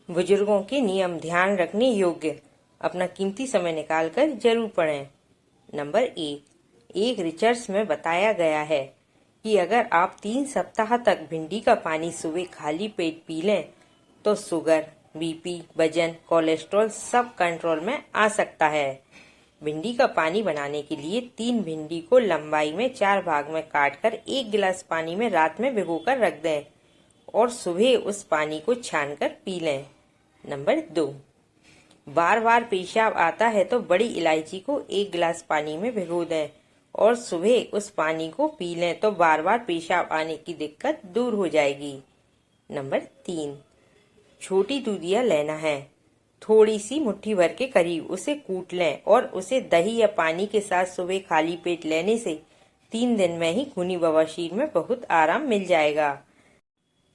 बुजुर्गों के नियम ध्यान रखने योग्य, अपना कीमती समय निकालकर जरूर पढ़ें। नंबर एक रिसर्च में बताया गया है कि अगर आप 3 सप्ताह तक भिंडी का पानी सुबह खाली पेट पी लें तो शुगर, बीपी, वजन, कोलेस्ट्रॉल सब कंट्रोल में आ सकता है। भिंडी का पानी बनाने के लिए 3 भिंडी को लंबाई में 4 भाग में काटकर 1 गिलास पानी में रात में भिगोकर रख दें और सुबह उस पानी को छानकर पी लें। नंबर 2, बार बार पेशाब आता है तो बड़ी इलायची को 1 गिलास पानी में भिगो दें और सुबह उस पानी को पी लें तो बार बार पेशाब आने की दिक्कत दूर हो जाएगी। नंबर 3, छोटी दूधिया लेना है, थोड़ी सी मुट्ठी भर के करीब उसे कूट लें और उसे दही या पानी के साथ सुबह खाली पेट लेने से 3 दिन में ही खूनी बवासीर में बहुत आराम मिल जाएगा।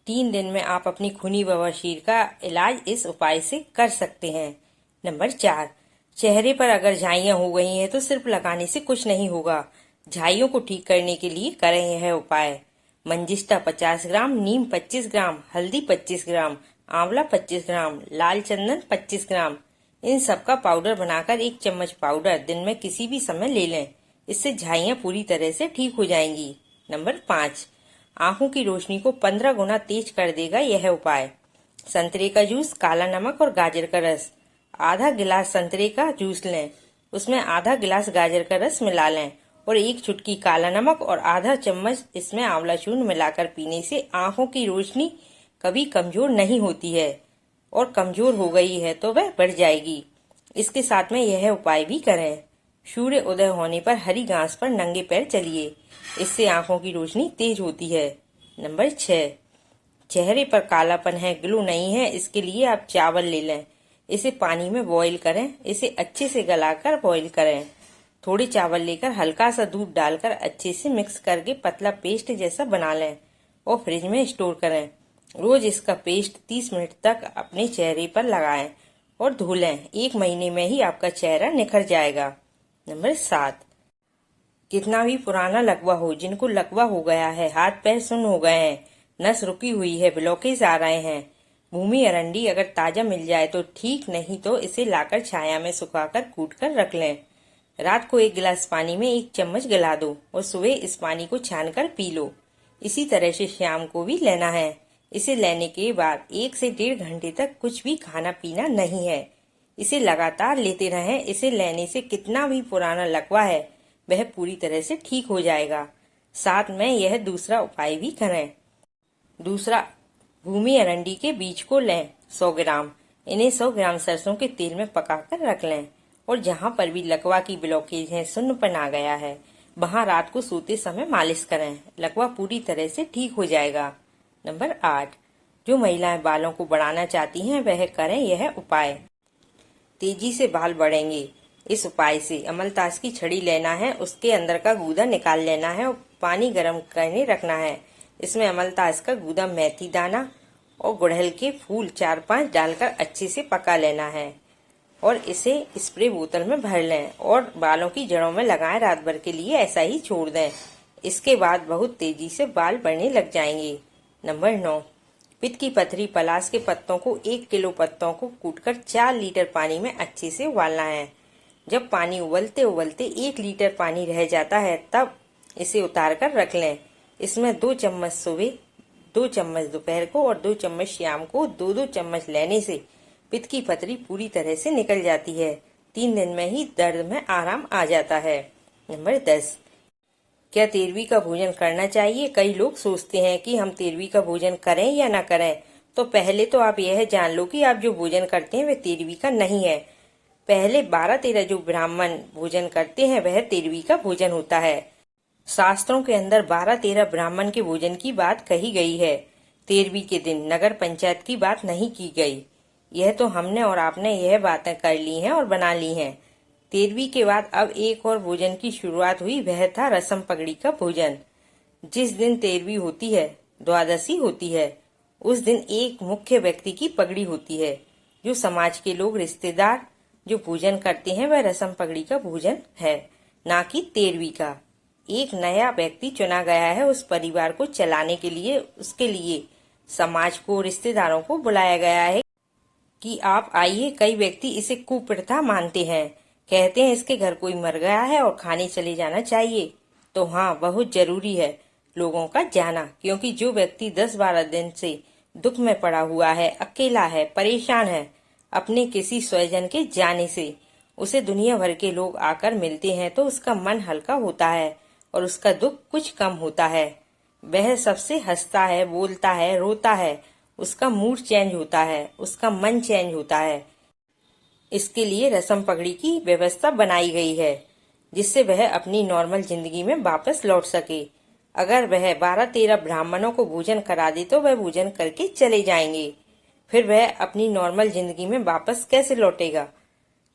3 दिन में आप अपनी खूनी बवासीर का इलाज इस उपाय से कर सकते हैं। नंबर 4, चेहरे पर अगर झाइयाँ हो गई हैं तो सिर्फ लगाने से कुछ नहीं होगा। झाइयों को ठीक करने के लिए करें यह उपाय। मंजिष्ठा 50 ग्राम, नीम 25 ग्राम, हल्दी 25 ग्राम, आंवला 25 ग्राम, लाल चंदन 25 ग्राम, इन सब का पाउडर बनाकर 1 चम्मच पाउडर दिन में किसी भी समय ले लें। इससे झाइयाँ पूरी तरह से ठीक हो जाएंगी। नंबर 5, आंखों की रोशनी को 15 गुना तेज कर देगा यह उपाय। संतरे का जूस, काला नमक और गाजर का रस, आधा गिलास संतरे का जूस लें, उसमें आधा गिलास गाजर का रस मिला लें और 1 चुटकी काला नमक और आधा चम्मच इसमें आंवला चूर्ण मिलाकर पीने से आंखों की रोशनी कभी कमजोर नहीं होती है और कमजोर हो गई है तो वह बढ़ जाएगी। इसके साथ में यह उपाय भी करें। सूर्य उदय होने पर हरी घास पर नंगे पैर चलिए, इससे आंखों की रोशनी तेज होती है। नंबर 6, चेहरे पर कालापन है, ग्लो नहीं है, इसके लिए आप चावल ले लें, इसे पानी में बॉईल करें, इसे अच्छे से गलाकर बॉईल करें। थोड़े चावल लेकर हल्का सा दूध डालकर अच्छे से मिक्स करके पतला पेस्ट जैसा बना लें और फ्रिज में स्टोर करें। रोज इसका पेस्ट 30 मिनट तक अपने चेहरे पर लगाएं और धो लें। 1 महीने में ही आपका चेहरा निखर जाएगा। नंबर 7, कितना भी पुराना लकवा हो, जिनको लकवा हो गया है, हाथ पैर सुन्न हो गए हैं, नस रुकी हुई है, ब्लॉकेज आ रहे हैं, भूमि अरंडी अगर ताजा मिल जाए तो ठीक, नहीं तो इसे लाकर छाया में सुखाकर कूट कर रख लें। रात को 1 गिलास पानी में 1 चम्मच गला दो और सुबह इस पानी को छानकर पी लो। इसी तरह से शाम को भी लेना है। इसे लेने के बाद 1 से 1.5 घंटे तक कुछ भी खाना पीना नहीं है। इसे लगातार लेते रहें। इसे लेने से कितना भी पुराना लकवा है वह पूरी तरह से ठीक हो जाएगा। साथ में यह दूसरा उपाय भी करें। दूसरा, भूमि अरंडी के बीज को लें 100 ग्राम, इन्हें 100 ग्राम सरसों के तेल में पकाकर रख लें और जहाँ पर भी लकवा की ब्लॉकेज है, सुन्नपन आ गया है, वहाँ रात को सोते समय मालिश करें। लकवा पूरी तरह से ठीक हो जाएगा। नंबर 8, जो महिलाएं बालों को बढ़ाना चाहती हैं वह करें यह उपाय। तेजी से बाल बढ़ेंगे। इस उपाय से अमलतास की छड़ी लेना है, उसके अंदर का गूदा निकाल लेना है और पानी गर्म करने रखना है। इसमें अमलतास का गूदा, मेथी दाना और गुड़हल के फूल 4-5 डालकर अच्छे से पका लेना है और इसे स्प्रे बोतल में भर लें और बालों की जड़ों में लगाएं। रात भर के लिए ऐसा ही छोड़ दें। इसके बाद बहुत तेजी से बाल बढ़ने लग जाएंगे। नंबर 9, पित्त की पथरी, पलाश के पत्तों को 1 किलो पत्तों को कूटकर 4 लीटर पानी में अच्छे से उबालना है। जब पानी उबलते उबलते 1 लीटर पानी रह जाता है तब इसे उतार कर रख लें। इसमें 2 चम्मच सुबह, 2 चम्मच दोपहर को और 2 चम्मच शाम को 2-2 चम्मच लेने से पित्त की पथरी पूरी तरह से निकल जाती है। 3 दिन में ही दर्द में आराम आ जाता है। नंबर 10, क्या तेरवी का भोजन करना चाहिए? कई लोग सोचते हैं कि हम तेरवी का भोजन करें या ना करें। तो पहले तो आप यह जान लो कि आप जो भोजन करते हैं वह तेरवी का नहीं है। पहले 12-13 जो ब्राह्मण भोजन करते हैं वह तेरवी का भोजन होता है। शास्त्रों के अंदर 12-13 ब्राह्मण के भोजन की बात कही गई है। तेरवी के दिन नगर पंचायत की बात नहीं की गई। यह तो हमने और आपने यह बातें कर ली हैं और बना ली हैं। तेरवी के बाद अब एक और भोजन की शुरुआत हुई, वह था रसम पगड़ी का भोजन। जिस दिन तेरवी होती है, द्वादशी होती है, उस दिन एक मुख्य व्यक्ति की पगड़ी होती है। जो समाज के लोग, रिश्तेदार जो भोजन करते हैं वह रसम पगड़ी का भोजन है, ना कि तेरवी का। एक नया व्यक्ति चुना गया है उस परिवार को चलाने के लिए। उसके लिए समाज को, रिश्तेदारों को बुलाया गया है। कि आप आइए। कई व्यक्ति इसे कुप्रथा मानते हैं, कहते हैं इसके घर कोई मर गया है और खाने चले जाना चाहिए। तो हाँ, बहुत जरूरी है लोगों का जाना, क्योंकि जो व्यक्ति 10-12 दिन से दुख में पड़ा हुआ है, अकेला है, परेशान है, अपने किसी स्वजन के जाने से उसे दुनिया भर के लोग आकर मिलते हैं तो उसका मन हल्का होता है और उसका दुख कुछ कम होता है। वह सबसे हंसता है, बोलता है, रोता है, उसका मूड चेंज होता है, उसका मन चेंज होता है। इसके लिए रस्म पगड़ी की व्यवस्था बनाई गई है, जिससे वह अपनी नॉर्मल जिंदगी में वापस लौट सके। अगर वह 12-13 ब्राह्मणों को भोजन करा दे तो वह भोजन करके चले जाएंगे, फिर वह अपनी नॉर्मल जिंदगी में वापस कैसे लौटेगा,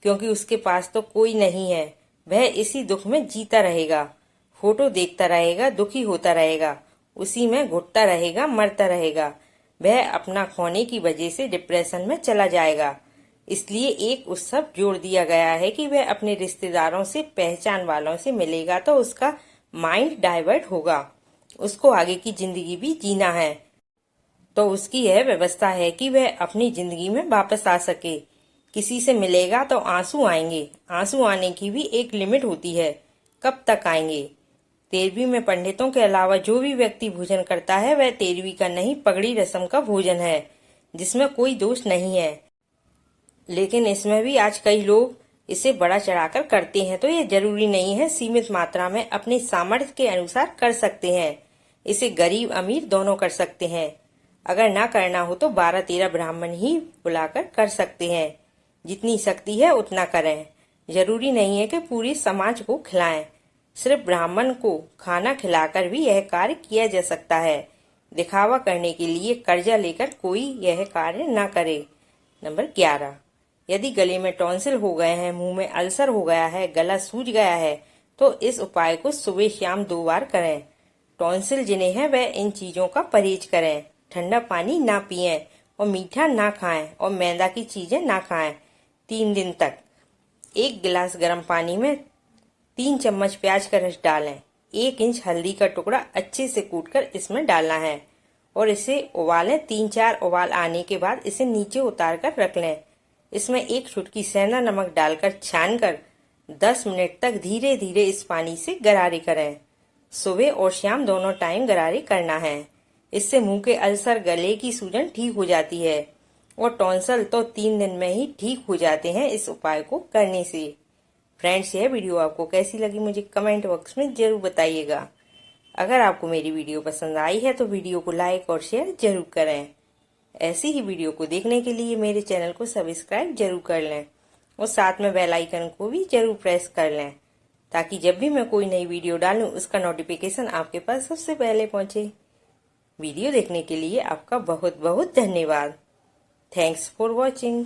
क्योंकि उसके पास तो कोई नहीं है। वह इसी दुख में जीता रहेगा, फोटो देखता रहेगा, दुखी होता रहेगा, उसी में घुटता रहेगा, मरता रहेगा। वह अपना खोने की वजह से डिप्रेशन में चला जाएगा। इसलिए एक उत्सव जोड़ दिया गया है कि वह अपने रिश्तेदारों से, पहचान वालों से मिलेगा तो उसका माइंड डाइवर्ट होगा, उसको आगे की जिंदगी भी जीना है। तो उसकी यह व्यवस्था है कि वह अपनी जिंदगी में वापस आ सके। किसी से मिलेगा तो आंसू आएंगे, आंसू आने की भी एक लिमिट होती है, कब तक आएंगे। 13वीं में पंडितों के अलावा जो भी व्यक्ति भोजन करता है वह 13वीं का नहीं, पगड़ी रस्म का भोजन है, जिसमें कोई दोष नहीं है। लेकिन इसमें भी आज कई लोग इसे बड़ा चढ़ाकर करते हैं, तो ये जरूरी नहीं है, सीमित मात्रा में अपने सामर्थ्य के अनुसार कर सकते हैं। इसे गरीब अमीर दोनों कर सकते हैं। अगर ना करना हो तो 12-13 ब्राह्मण ही बुलाकर कर सकते हैं। जितनी शक्ति है उतना करें। जरूरी नहीं है कि पूरी समाज को खिलाएं। सिर्फ ब्राह्मण को खाना खिलाकर भी यह कार्य किया जा सकता है। दिखावा करने के लिए कर्जा लेकर कोई यह कार्य न करे। नंबर 11, यदि गले में टॉन्सिल हो गए हैं, मुंह में अल्सर हो गया है, गला सूज गया है, तो इस उपाय को सुबह शाम 2 बार करें। टॉन्सिल जिन्हें है वह इन चीजों का परहेज करें। ठंडा पानी ना पिएं और मीठा ना खाएं और मैदा की चीजें ना खाएं 3 दिन तक। 1 गिलास गर्म पानी में 3 चम्मच प्याज का रस डालें। 1 इंच हल्दी का टुकड़ा अच्छे से कूटकर इसमें डालना है और इसे उबालें। 3-4 उबाल आने के बाद इसे नीचे उतार कर रख लें। इसमें 1 चुटकी सेंधा नमक डालकर छानकर 10 मिनट तक धीरे धीरे इस पानी से गरारे करें। सुबह और शाम दोनों टाइम गरारे करना है। इससे मुंह के अल्सर, गले की सूजन ठीक हो जाती है और टॉन्सिल तो 3 दिन में ही ठीक हो जाते हैं इस उपाय को करने से। फ्रेंड्स, यह वीडियो आपको कैसी लगी मुझे कमेंट बॉक्स में जरूर बताइएगा। अगर आपको मेरी वीडियो पसंद आई है तो वीडियो को लाइक और शेयर जरूर करें। ऐसी ही वीडियो को देखने के लिए मेरे चैनल को सब्सक्राइब जरूर कर लें और साथ में बेल आइकन को भी जरूर प्रेस कर लें, ताकि जब भी मैं कोई नई वीडियो डालूं उसका नोटिफिकेशन आपके पास सबसे पहले पहुंचे। वीडियो देखने के लिए आपका बहुत बहुत धन्यवाद। Thanks for watching.